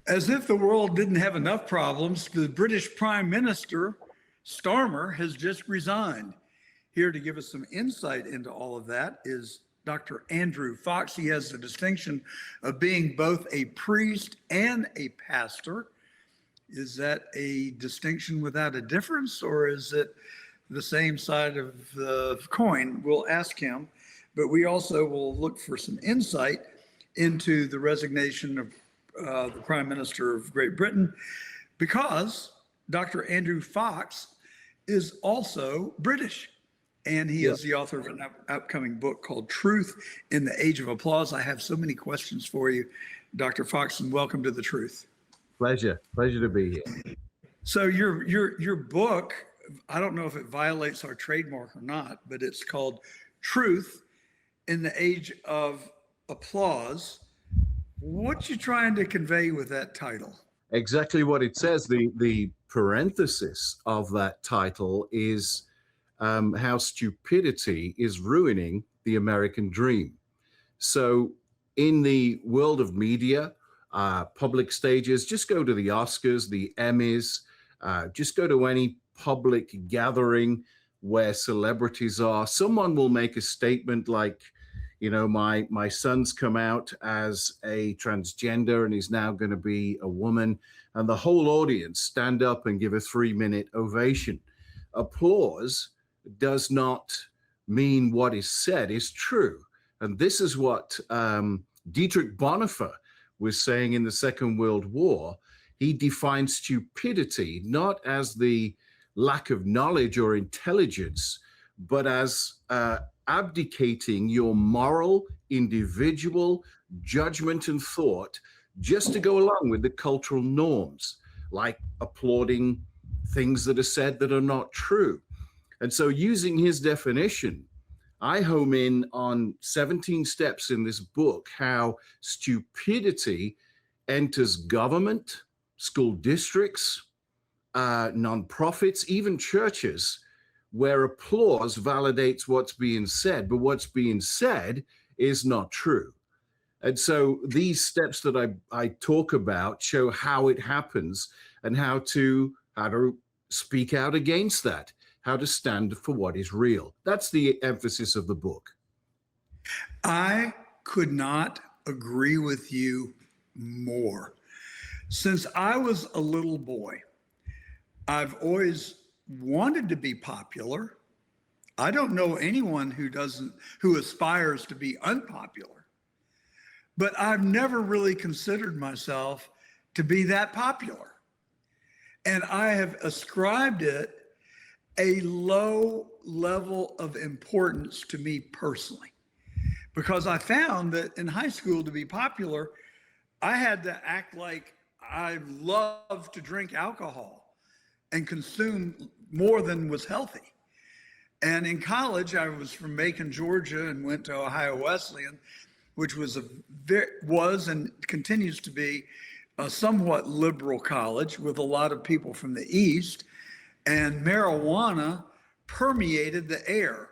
As if the world didn't have enough problems, the British Prime Minister Starmer has just resigned. Here to give us some insight into all of that is Dr. Andrew Fox. He has the distinction of being both a priest and a pastor. Is that a distinction without a difference, or is it the same side of the coin? We'll ask him, but we also will look for some insight into the resignation of the Prime Minister of Great Britain, because Dr. Andrew Fox is also British. And he is the author of an upcoming book called Truth in the Age of Applause. I have so many questions for you, Dr. Fox, and welcome to The Truth. Pleasure to be here. So your book, I don't know if it violates our trademark or not, but it's called Truth in the Age of Applause. What you trying to convey with that title? Exactly what it says. The parenthesis of that title is how stupidity is ruining the American dream. So in the world of media, public stages, just go to the Oscars, the Emmys, just go to any public gathering where celebrities are. Someone will make a statement like, you know, my son's come out as a transgender and he's now going to be a woman, and the whole audience stand up and give a 3-minute ovation. Applause does not mean what is said is true. And this is what Dietrich Bonhoeffer was saying in the Second World War. He defined stupidity not as the lack of knowledge or intelligence, but as abdicating your moral, individual judgment and thought just to go along with the cultural norms, like applauding things that are said that are not true. And so using his definition, I home in on 17 steps in this book, how stupidity enters government, school districts, nonprofits, even churches, where applause validates what's being said, but what's being said is not true. And so these steps that I talk about show how it happens and how to speak out against that, how to stand for what is real. That's the emphasis of the book. I could not agree with you more. Since I was a little boy, I've always wanted to be popular. I don't know anyone who aspires to be unpopular, but I've never really considered myself to be that popular. And I have ascribed it a low level of importance to me personally, because I found that in high school, to be popular, I had to act like I love to drink alcohol and consume more than was healthy. And in college, I was from Macon, Georgia, and went to Ohio Wesleyan, which was and continues to be a somewhat liberal college with a lot of people from the East. And marijuana permeated the air.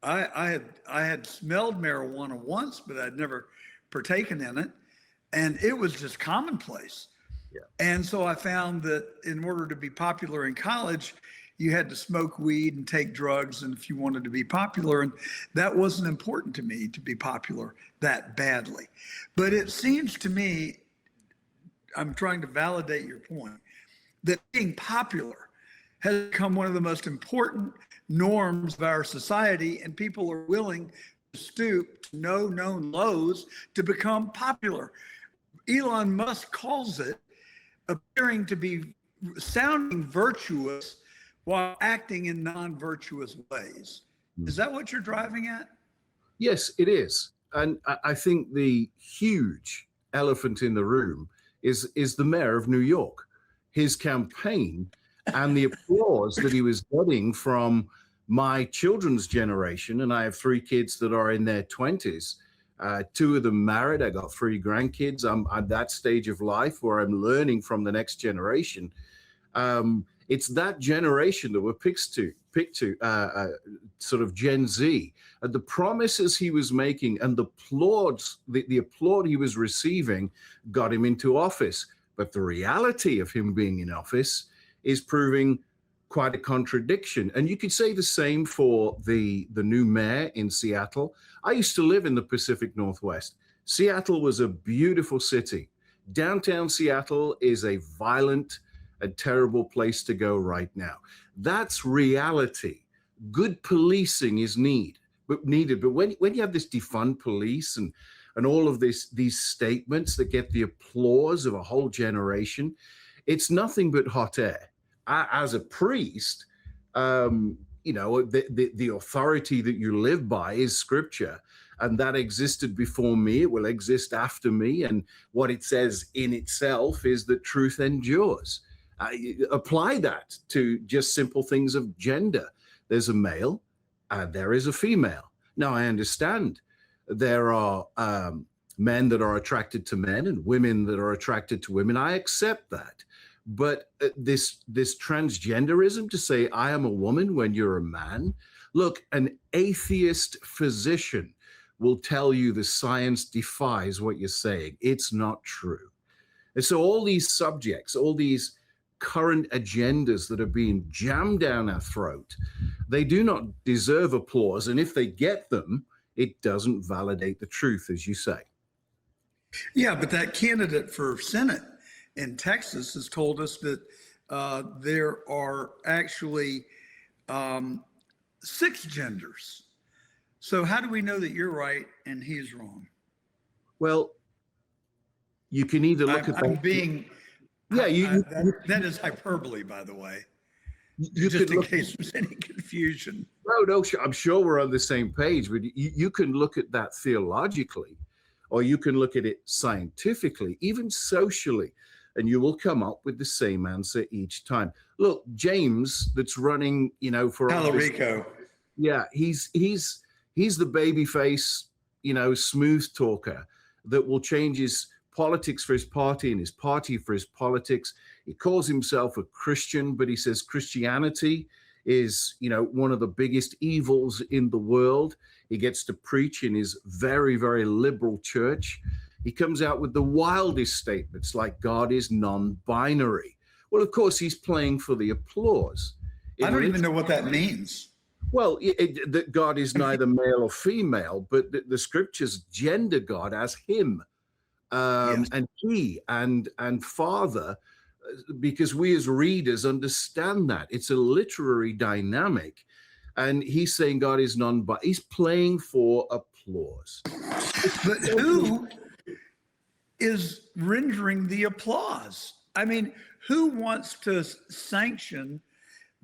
I had smelled marijuana once, but I'd never partaken in it. And it was just commonplace. Yeah. And so I found that in order to be popular in college, you had to smoke weed and take drugs, and if you wanted to be popular, and that wasn't important to me to be popular that badly. But it seems to me, I'm trying to validate your point, that being popular has become one of the most important norms of our society, and people are willing to stoop to no known lows to become popular. Elon Musk calls it appearing to be sounding virtuous while acting in non-virtuous ways. Is that what you're driving at? Yes, it is. And I think the huge elephant in the room is the mayor of New York. His campaign and the applause that he was getting from my children's generation, and I have 3 kids that are in their 20s, 2 of them married. I got 3 grandkids. I'm at that stage of life where I'm learning from the next generation. It's that generation that we're picked to sort of Gen Z. And the promises he was making and the applaud he was receiving got him into office. But the reality of him being in office is proving quite a contradiction. And you could say the same for the new mayor in Seattle. I used to live in the Pacific Northwest. Seattle was a beautiful city. Downtown Seattle is a violent and terrible place to go right now. That's reality. Good policing is needed. But when you have this defund police and all of these statements that get the applause of a whole generation, it's nothing but hot air. As a priest, the authority that you live by is scripture, and that existed before me. It will exist after me. And what it says in itself is that truth endures. Apply that to just simple things of gender. There's a male and there is a female. Now, I understand there are men that are attracted to men and women that are attracted to women. I accept that. But this transgenderism, to say I am a woman when you're a man, look, an atheist physician will tell you the science defies what you're saying. It's not true. And so all these subjects, all these current agendas that are being jammed down our throat, they do not deserve applause. And if they get them, it doesn't validate the truth, as you say. Yeah, but that candidate for Senate in Texas has told us that there are actually 6 genders. So how do we know that you're right and he's wrong? Well, you can either look at I'm being, yeah, that is hyperbole, by the way, you just in look, case there's any confusion. no, I'm sure we're on the same page, but you can look at that theologically, or you can look at it scientifically, even socially, and you will come up with the same answer each time. Look, James, that's running, for Talarico. Yeah, he's the baby face, smooth talker that will change his politics for his party and his party for his politics. He calls himself a Christian, but he says Christianity is, one of the biggest evils in the world. He gets to preach in his very, very liberal church. He comes out with the wildest statements like God is non-binary. Well, of course, he's playing for the applause. I don't even know what that means. Well, that God is neither male or female, but the scriptures gender God as him, Yes. and he and father, because we as readers understand that. It's a literary dynamic. And he's saying God is non-binary. He's playing for applause. But who is rendering the applause? I mean, who wants to sanction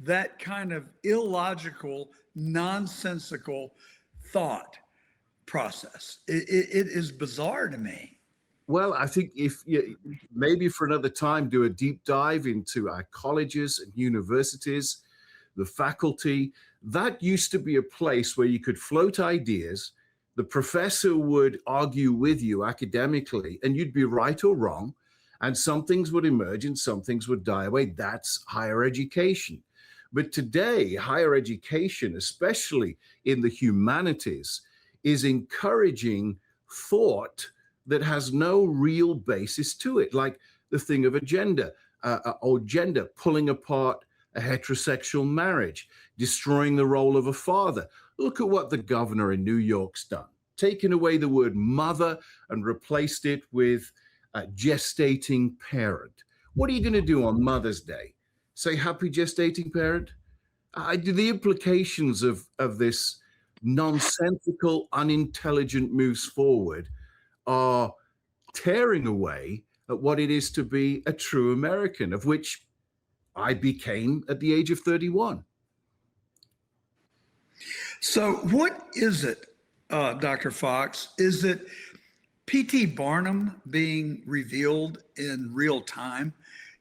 that kind of illogical, nonsensical thought process? It is bizarre to me. Well, I think if maybe for another time, do a deep dive into our colleges and universities, the faculty. That used to be a place where you could float ideas. The professor would argue with you academically, and you'd be right or wrong. And some things would emerge and some things would die away. That's higher education. But today, higher education, especially in the humanities, is encouraging thought that has no real basis to it, like the thing of a gender or gender pulling apart a heterosexual marriage, destroying the role of a father. Look at what the governor in New York's done, taken away the word mother and replaced it with gestating parent. What are you going to do on Mother's Day? Say happy gestating parent? The implications of this nonsensical, unintelligent moves forward are tearing away at what it is to be a true American, of which I became at the age of 31. So what is it, Dr. Fox? Is it P.T. Barnum being revealed in real time?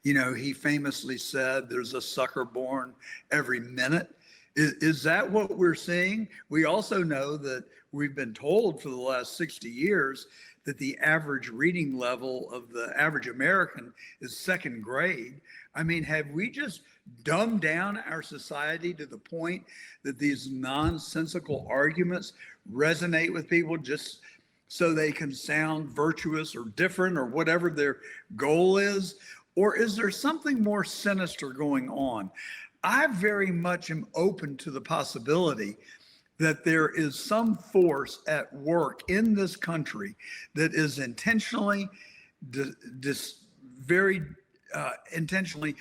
He famously said there's a sucker born every minute. Is that what we're seeing? We also know that we've been told for the last 60 years that the average reading level of the average American is second grade. I mean, have we just dumbed down our society to the point that these nonsensical arguments resonate with people just so they can sound virtuous or different or whatever their goal is? Or is there something more sinister going on? I very much am open to the possibility that there is some force at work in this country that is intentionally, very intentionally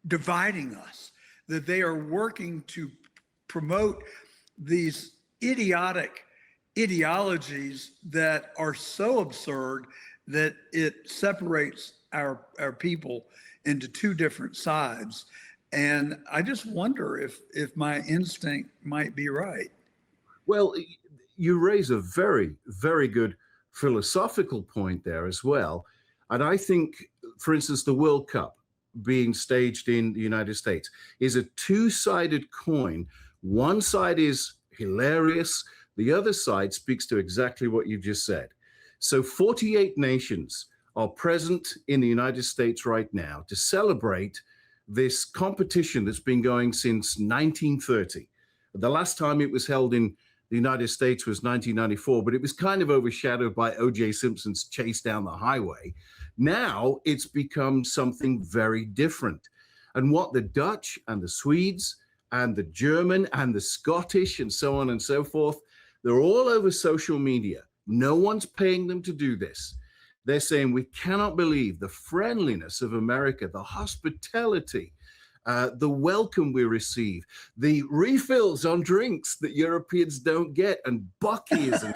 dividing us, that they are working to promote these idiotic ideologies that are so absurd that it separates our people into two different sides. And I just wonder if my instinct might be right. Well, you raise a very, very good philosophical point there as well. And I think, for instance, the World Cup being staged in the United States is a two-sided coin. One side is hilarious, the other side speaks to exactly what you just said. So 48 nations are present in the United States right now to celebrate this competition that's been going since 1930. The last time it was held in the United States was 1994, but it was kind of overshadowed by O.J. Simpson's chase down the highway. Now it's become something very different. And what the Dutch and the Swedes and the German and the Scottish and so on and so forth, they're all over social media. No one's paying them to do this. They're saying we cannot believe the friendliness of America, the hospitality, the welcome we receive, the refills on drinks that Europeans don't get, and Buc-ee's and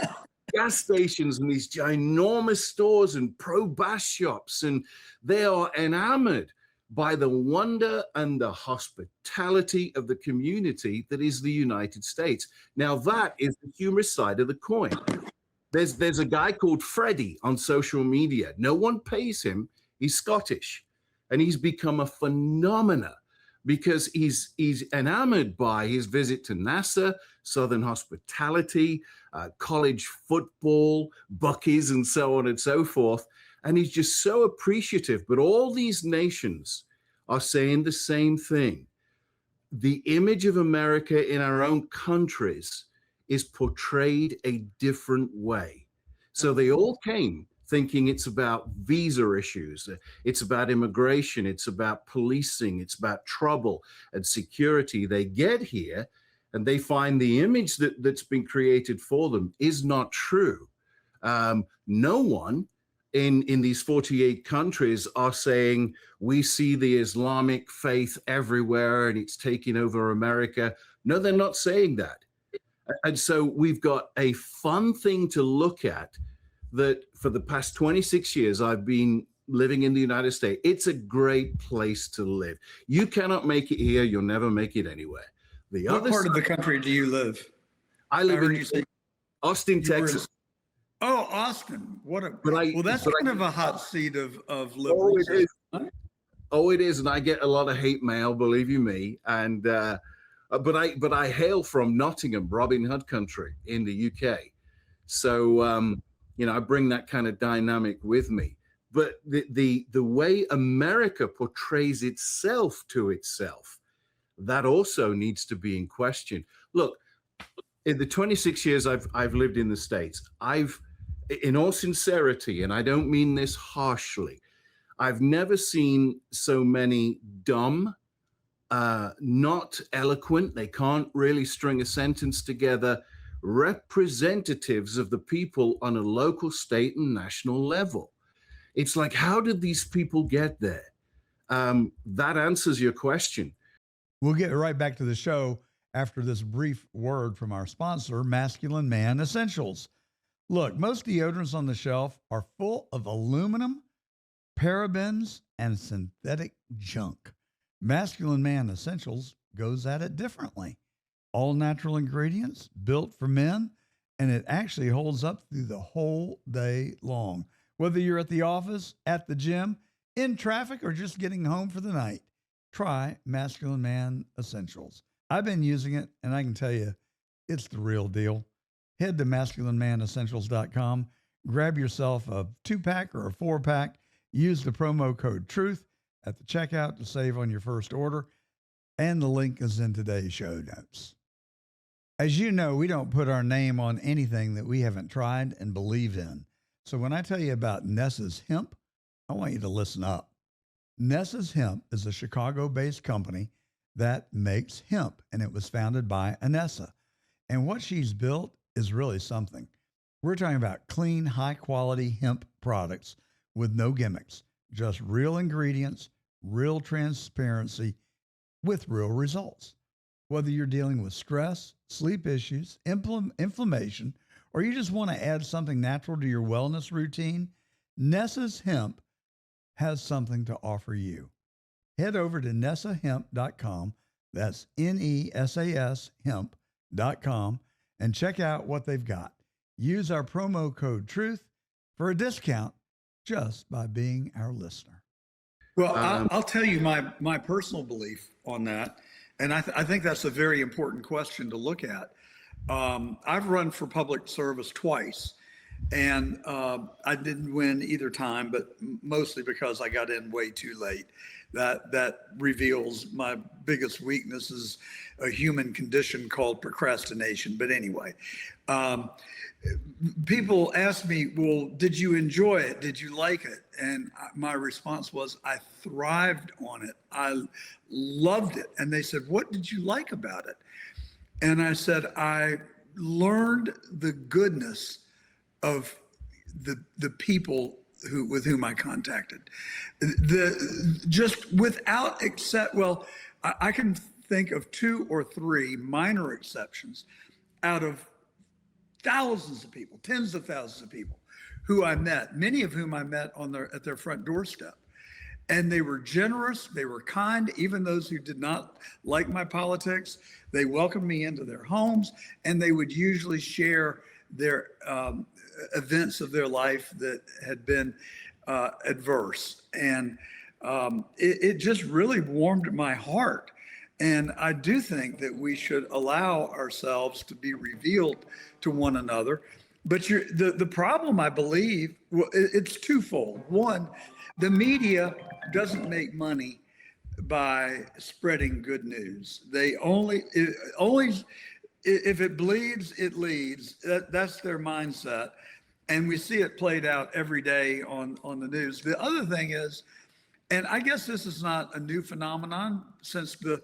gas stations and these ginormous stores and pro bass shops. And they are enamored by the wonder and the hospitality of the community that is the United States. Now, that is the humorous side of the coin. There's a guy called Freddie on social media. No one pays him. He's Scottish, and he's become a phenomena because he's enamored by his visit to NASA, Southern hospitality, college football, Buc-ee's, and so on and so forth. And he's just so appreciative. But all these nations are saying the same thing. The image of America in our own countries is portrayed a different way. So they all came thinking it's about visa issues, it's about immigration, it's about policing, it's about trouble and security. They get here and they find the image that's been created for them is not true. No one in these 48 countries are saying we see the Islamic faith everywhere and it's taking over America. No, they're not saying that. And so we've got a fun thing to look at that for the past 26 years, I've been living in the United States. It's a great place to live. You cannot make it here. You'll never make it anywhere. The What other part side, of the country do you live? I live in say Austin, you were in- Texas. Oh, Austin. Well, that's but kind of a hot seat of Oh, liberals. it is. Oh, it is. And I get a lot of hate mail, believe you me. And but I hail from Nottingham, Robin Hood country in the UK. So I bring that kind of dynamic with me. But the way America portrays itself to itself, that also needs to be in question. Look, in the 26 years I've lived in the States, in all sincerity, and I don't mean this harshly, I've never seen so many dumb, not eloquent, they can't really string a sentence together, representatives of the people on a local, state, and national level. It's like, how did these people get there? That answers your question. We'll get right back to the show after this brief word from our sponsor, Masculine Man Essentials. Look, most deodorants on the shelf are full of aluminum, parabens, and synthetic junk. Masculine Man Essentials goes at it differently. All natural ingredients, built for men, and it actually holds up through the whole day long. Whether you're at the office, at the gym, in traffic, or just getting home for the night, try Masculine Man Essentials. I've been using it, and I can tell you, it's the real deal. Head to masculinemanessentials.com, grab yourself a 2-pack or a 4-pack, use the promo code TRUTH at the checkout to save on your first order, and the link is in today's show notes. As you know, we don't put our name on anything that we haven't tried and believe in. So when I tell you about Nessa's Hemp, I want you to listen up. Nessa's Hemp is a Chicago based company that makes hemp, and it was founded by Anessa. And what she's built is really something. We're talking about clean, high quality hemp products with no gimmicks, just real ingredients, real transparency with real results. Whether you're dealing with stress, sleep issues, inflammation, or you just want to add something natural to your wellness routine, Nessa's Hemp has something to offer you. Head over to nessahemp.com, that's NESAS hemp.com, and check out what they've got. Use our promo code TRUTH for a discount just by being our listener. Well, I'll tell you my personal belief on that, and I think that's a very important question to look at. I've run for public service twice, and I didn't win either time, but mostly because I got in way too late. That reveals my biggest weakness is a human condition called procrastination. But anyway, people ask me, well, did you enjoy it? Did you like it? And my response was, I thrived on it. I loved it. And they said, what did you like about it? And I said, I learned the goodness of the people with whom I contacted. Just without well, I can think of 2 or 3 minor exceptions out of thousands of people, tens of thousands of people who I met, many of whom I met at their front doorstep. And they were generous, they were kind, even those who did not like my politics. They welcomed me into their homes, and they would usually share their events of their life that had been adverse. And it just really warmed my heart. And I do think that we should allow ourselves to be revealed to one another. But the problem, I believe, it's twofold. One, the media doesn't make money by spreading good news. They only if it bleeds, it leads. That's their mindset. And we see it played out every day on the news. The other thing is, and I guess this is not a new phenomenon since the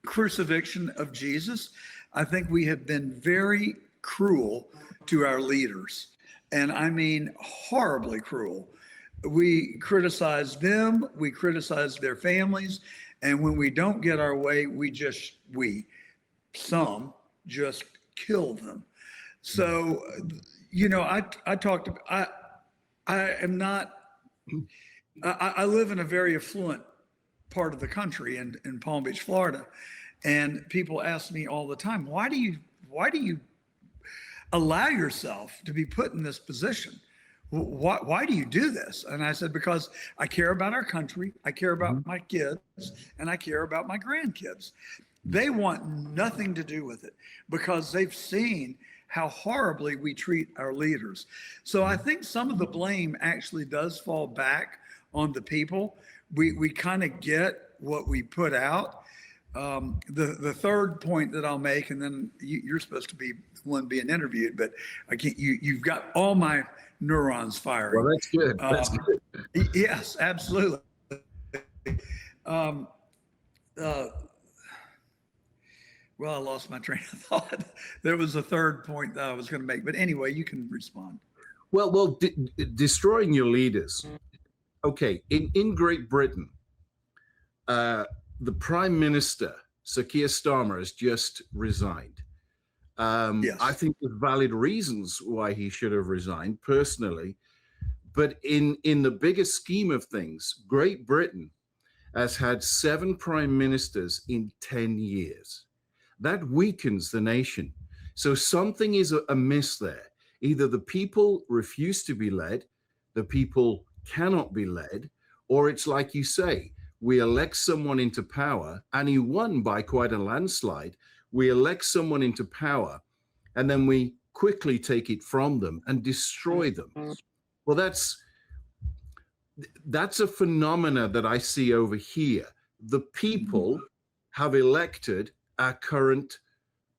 crucifixion of Jesus, I think we have been very cruel to our leaders. And I mean horribly cruel. We criticize them, we criticize their families, and when we don't get our way, some just kill them. So, I live in a very affluent part of the country in Palm Beach, Florida. And people ask me all the time, why do you allow yourself to be put in this position? Why do you do this? And I said, because I care about our country, I care about my kids, and I care about my grandkids. They want nothing to do with it because they've seen how horribly we treat our leaders. So I think some of the blame actually does fall back on the people. We kind of get what we put out. The third point that I'll make, and then you're supposed to be the one being interviewed, but I can't. You've got all my neurons firing. Well, that's good. That's good. Yes, absolutely. Well, I lost my train of thought. There was a third point that I was going to make, but anyway, you can respond. Well, destroying your leaders. Okay, in Great Britain, the Prime Minister, Sir Keir Starmer, has just resigned. Yes. I think there's valid reasons why he should have resigned personally, but in the bigger scheme of things, Great Britain has had 7 prime ministers in 10 years. That weakens the nation. So something is amiss there. Either the people refuse to be led, the people cannot be led, or it's like you say, we elect someone into power, and he won by quite a landslide. We elect someone into power, and then we quickly take it from them and destroy them. Well, that's a phenomena that I see over here. The people have elected our current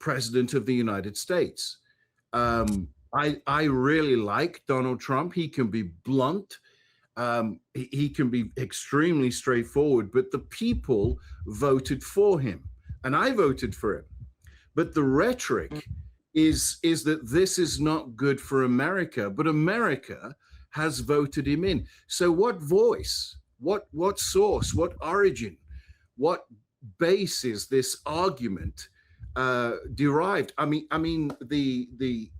president of the United States. I really like Donald Trump. He can be blunt. He can be extremely straightforward, but the people voted for him, and I voted for him. But the rhetoric is that this is not good for America, but America has voted him in. So what voice, what source, what origin, what base is this argument derived? I mean the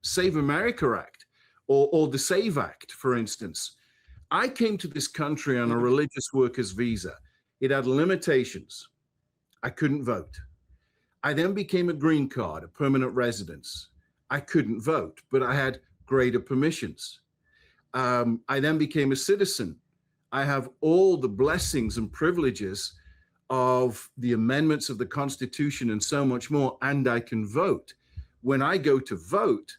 Save America Act or the Save Act, for instance. I came to this country on a religious workers visa. It had limitations. I couldn't vote. I then became a green card, a permanent residence. I couldn't vote, but I had greater permissions. I then became a citizen. I have all the blessings and privileges of the amendments of the Constitution and so much more, and I can vote. When I go to vote,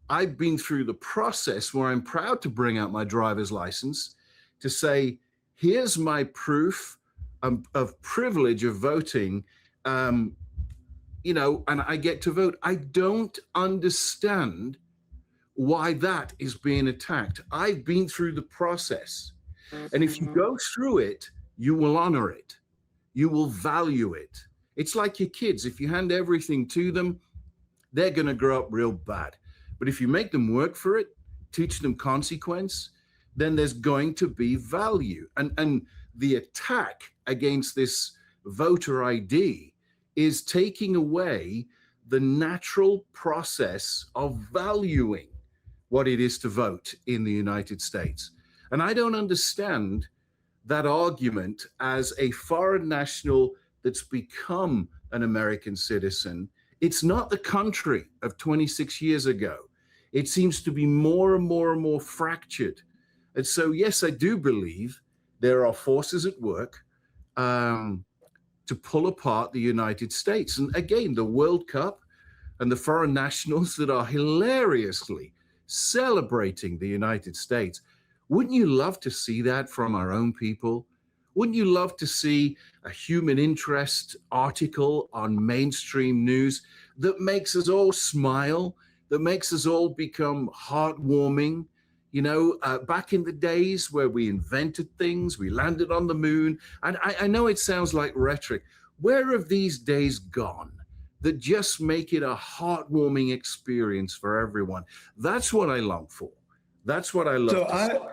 I've been through the process where I'm proud to bring out my driver's license to say, here's my proof of privilege of voting, and I get to vote. I don't understand why that is being attacked. I've been through the process. And if you go through it, you will honor it. You will value it. It's like your kids. If you hand everything to them, they're going to grow up real bad. But if you make them work for it, teach them consequence, then there's going to be value. And the attack against this voter ID is taking away the natural process of valuing what it is to vote in the United States. And I don't understand that argument as a foreign national that's become an American citizen. It's not the country of 26 years ago. It seems to be more and more and more fractured. And so, yes, I do believe there are forces at work to pull apart the United States. And again, the World Cup and the foreign nationals that are hilariously celebrating the United States. Wouldn't you love to see that from our own people? Wouldn't you love to see a human interest article on mainstream news that makes us all smile, that makes us all become heartwarming? Back in the days where we invented things, we landed on the moon. And I know it sounds like rhetoric. Where have these days gone that just make it a heartwarming experience for everyone? That's what I long for. That's what I love.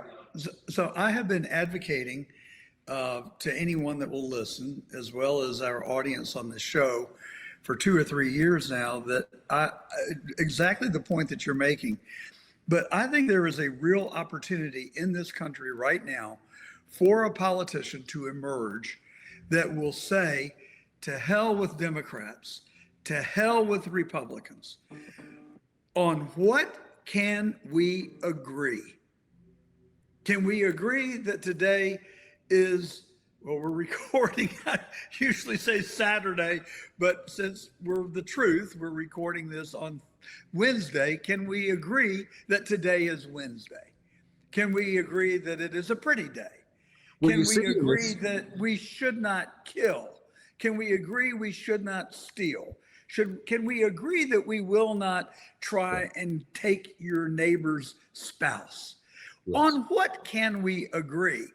So I have been advocating to anyone that will listen, as well as our audience on the show, for 2 or 3 years now, that exactly the point that you're making. But I think there is a real opportunity in this country right now for a politician to emerge that will say, to hell with Democrats, to hell with Republicans. On what can we agree? Can we agree that today is, well, we're recording, I usually say Saturday, but since we're the truth, we're recording this on Wednesday. Can we agree that today is Wednesday? Can we agree that it is a pretty day? Can we agree that we should not kill? Can we agree we should not steal? Can we agree that we will not try and take your neighbor's spouse? Yes. On what can we agree?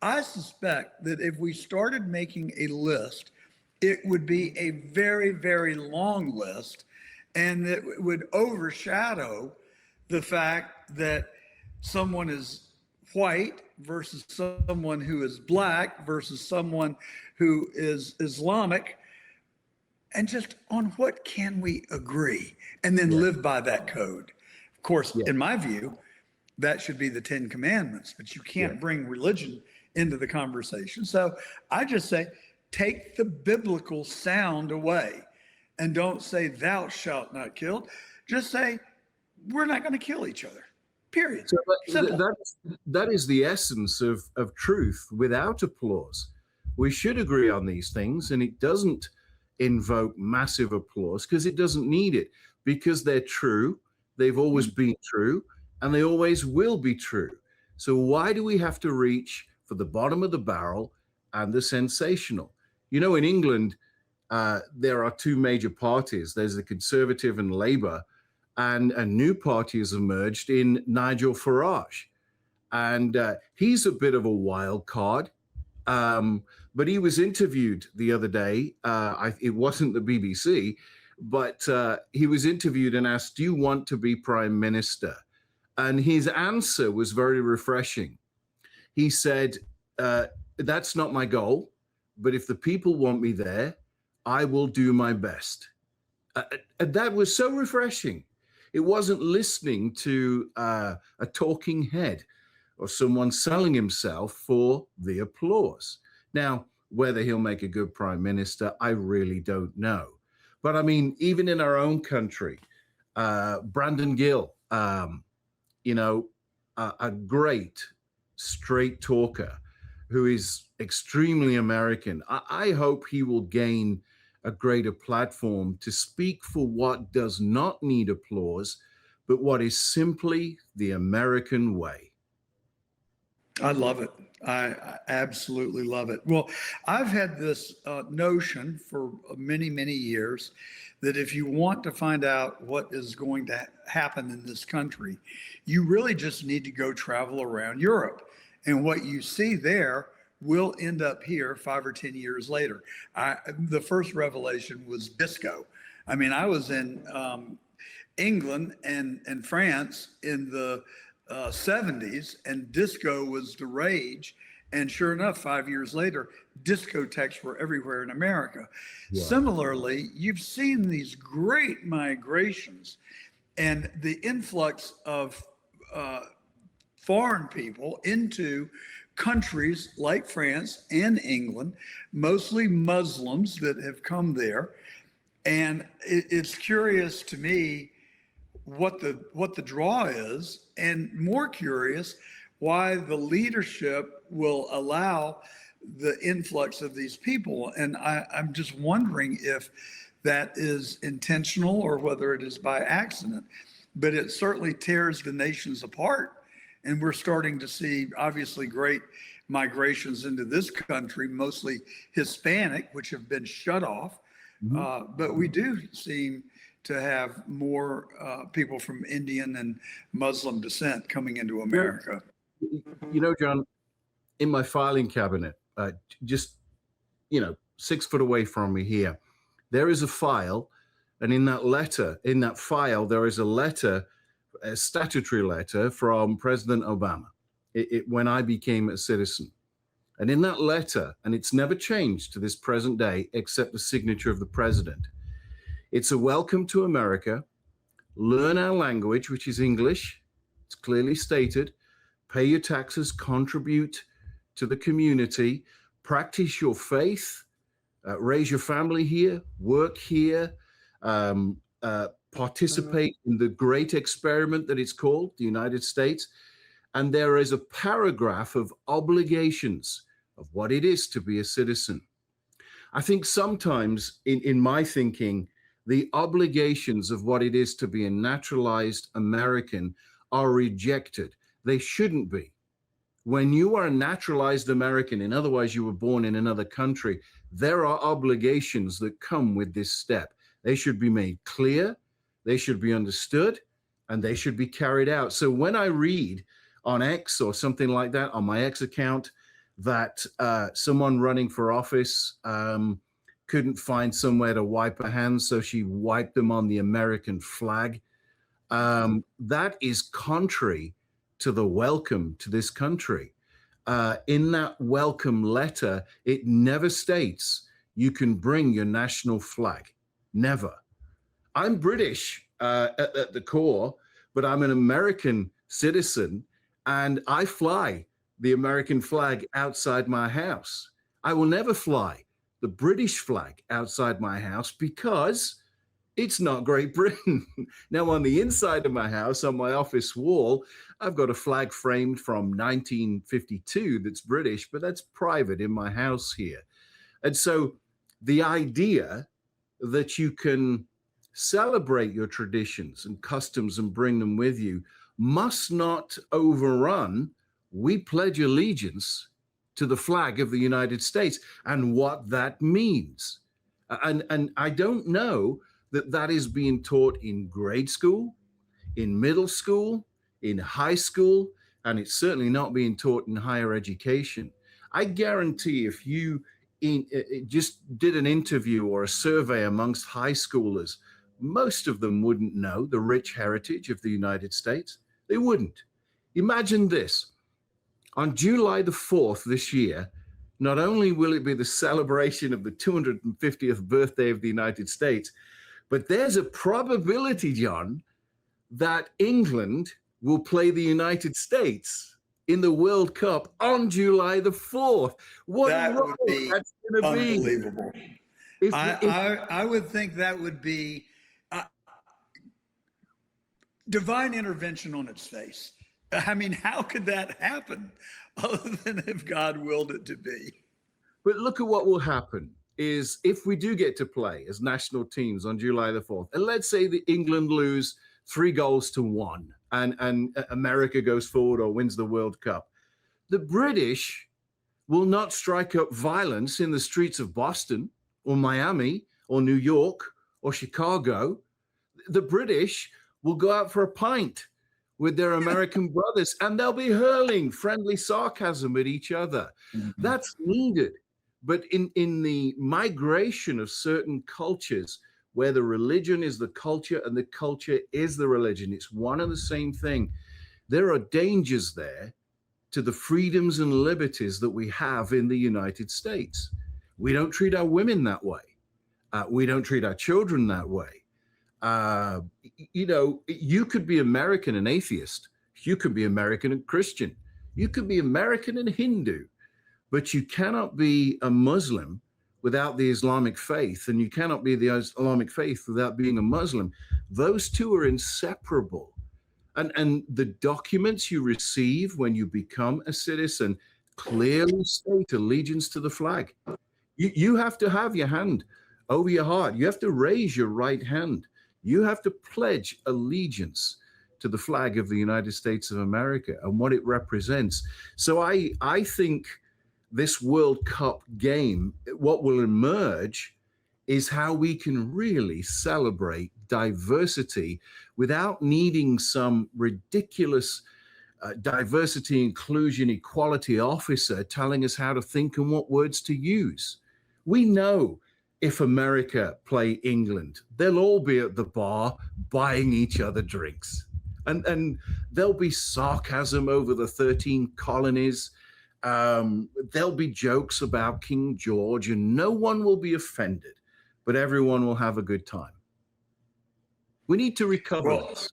I suspect that if we started making a list, it would be a very, very long list, and it would overshadow the fact that someone is white versus someone who is black versus someone who is Islamic. And just on what can we agree, and then live by that code. Of course, in my view, that should be the 10 Commandments, but you can't bring religion into the conversation. So I just say, take the biblical sound away and don't say thou shalt not kill. Just say, we're not going to kill each other, period. So that is the essence of truth without applause. We should agree on these things, and it doesn't invoke massive applause because it doesn't need it, because they're true. They've always been true, and they always will be true. So why do we have to reach for the bottom of the barrel and the sensational? In England, there are two major parties. There's the Conservative and Labour, and a new party has emerged in Nigel Farage. And he's a bit of a wild card. But he was interviewed the other day. It wasn't the BBC, but he was interviewed and asked, "Do you want to be Prime Minister?" And his answer was very refreshing. He said, "That's not my goal, but if the people want me there, I will do my best." And that was so refreshing. It wasn't listening to a talking head or someone selling himself for the applause. Now, whether he'll make a good prime minister, I really don't know. But I mean, even in our own country, Brandon Gill, a great straight talker who is extremely American. I hope he will gain a greater platform to speak for what does not need applause, but what is simply the American way. I love it. I absolutely love it. Well, I've had this notion for many, many years that if you want to find out what is going to happen in this country, you really just need to go travel around Europe. And what you see there will end up here 5 or 10 years later. The first revelation was disco. I mean, I was in England and France in the 70s, and disco was the rage. And sure enough, 5 years later, discotheques were everywhere in America. Yeah. Similarly, you've seen these great migrations and the influx of foreign people into countries like France and England, mostly Muslims that have come there. And it's curious to me what the draw is, and more curious why the leadership will allow the influx of these people. And I'm just wondering if that is intentional or whether it is by accident. But it certainly tears the nations apart. And we're starting to see, obviously, great migrations into this country, mostly Hispanic, which have been shut off. Mm-hmm. But we do seem to have more people from Indian and Muslim descent coming into America. You know, John, in my filing cabinet, just 6 foot away from me here, there is a file, and in that file, there is a letter, a statutory letter from President Obama when I became a citizen. And in that letter, and it's never changed to this present day, except the signature of the president, it's a welcome to America, learn our language, which is English, it's clearly stated, pay your taxes, contribute to the community, practice your faith, raise your family here, work here, participate in the great experiment that it's called, the United States. And there is a paragraph of obligations of what it is to be a citizen. I think sometimes in my thinking, the obligations of what it is to be a naturalized American are rejected. They shouldn't be. When you are a naturalized American, and otherwise you were born in another country, there are obligations that come with this step. They should be made clear, they should be understood, and they should be carried out. So when I read on X or something like that, on my X account, that someone running for office couldn't find somewhere to wipe her hands, so she wiped them on the American flag, that is contrary to the welcome to this country. In that welcome letter, it never states you can bring your national flag. Never. I'm British at the core, but I'm an American citizen, and I fly the American flag outside my house. I will never fly the British flag outside my house because it's not Great Britain. Now, on the inside of my house, on my office wall, I've got a flag framed from 1952 that's British, but that's private in my house here. And so the idea that you can celebrate your traditions and customs and bring them with you must not overrun, we pledge allegiance to the flag of the United States and what that means. And I don't know that that is being taught in grade school, in middle school, in high school, and it's certainly not being taught in higher education. I guarantee if you just did an interview or a survey amongst high schoolers, most of them wouldn't know the rich heritage of the United States. They wouldn't. Imagine this. On July the 4th this year, not only will it be the celebration of the 250th birthday of the United States, but there's a probability, John, that England will play the United States in the World Cup on July the 4th. What That a would be that's going to be. unbelievable. I would think that would be divine intervention on its face. I mean, how could that happen other than if God willed it to be? But look at what will happen is if we do get to play as national teams on July the 4th, and let's say that England lose 3-1 and America goes forward or wins the World Cup, the British will not strike up violence in the streets of Boston or Miami or New York or Chicago. The British will go out for a pint with their American brothers and they'll be hurling friendly sarcasm at each other. Mm-hmm. That's needed. But in the migration of certain cultures where the religion is the culture and the culture is the religion, it's one and the same thing. There are dangers there to the freedoms and liberties that we have in the United States. We don't treat our women that way. We don't treat our children that way. You could be American and atheist. You could be American and Christian. You could be American and Hindu, but you cannot be a Muslim without the Islamic faith, and you cannot be the Islamic faith without being a Muslim. Those two are inseparable. And the documents you receive when you become a citizen clearly state allegiance to the flag. You have to have your hand over your heart. You have to raise your right hand. You have to pledge allegiance to the flag of the United States of America and what it represents. So I think this World Cup game, what will emerge is how we can really celebrate diversity without needing some ridiculous diversity, inclusion, equality officer telling us how to think and what words to use. We know if America play England, they'll all be at the bar buying each other drinks. And there'll be sarcasm over the 13 colonies. There'll be jokes about King George, and no one will be offended, but everyone will have a good time. We need to recover this.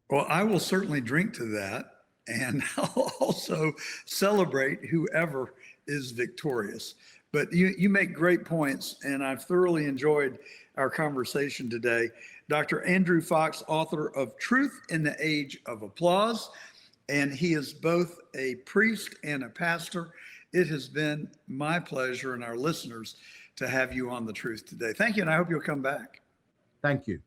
Well, I will certainly drink to that, and I'll also celebrate whoever is victorious. But you make great points, and I've thoroughly enjoyed our conversation today. Dr. Andrew Fox, author of Truth in the Age of Applause, and he is both a priest and a pastor. It has been my pleasure and our listeners to have you on The Truth today. Thank you, and I hope you'll come back. Thank you.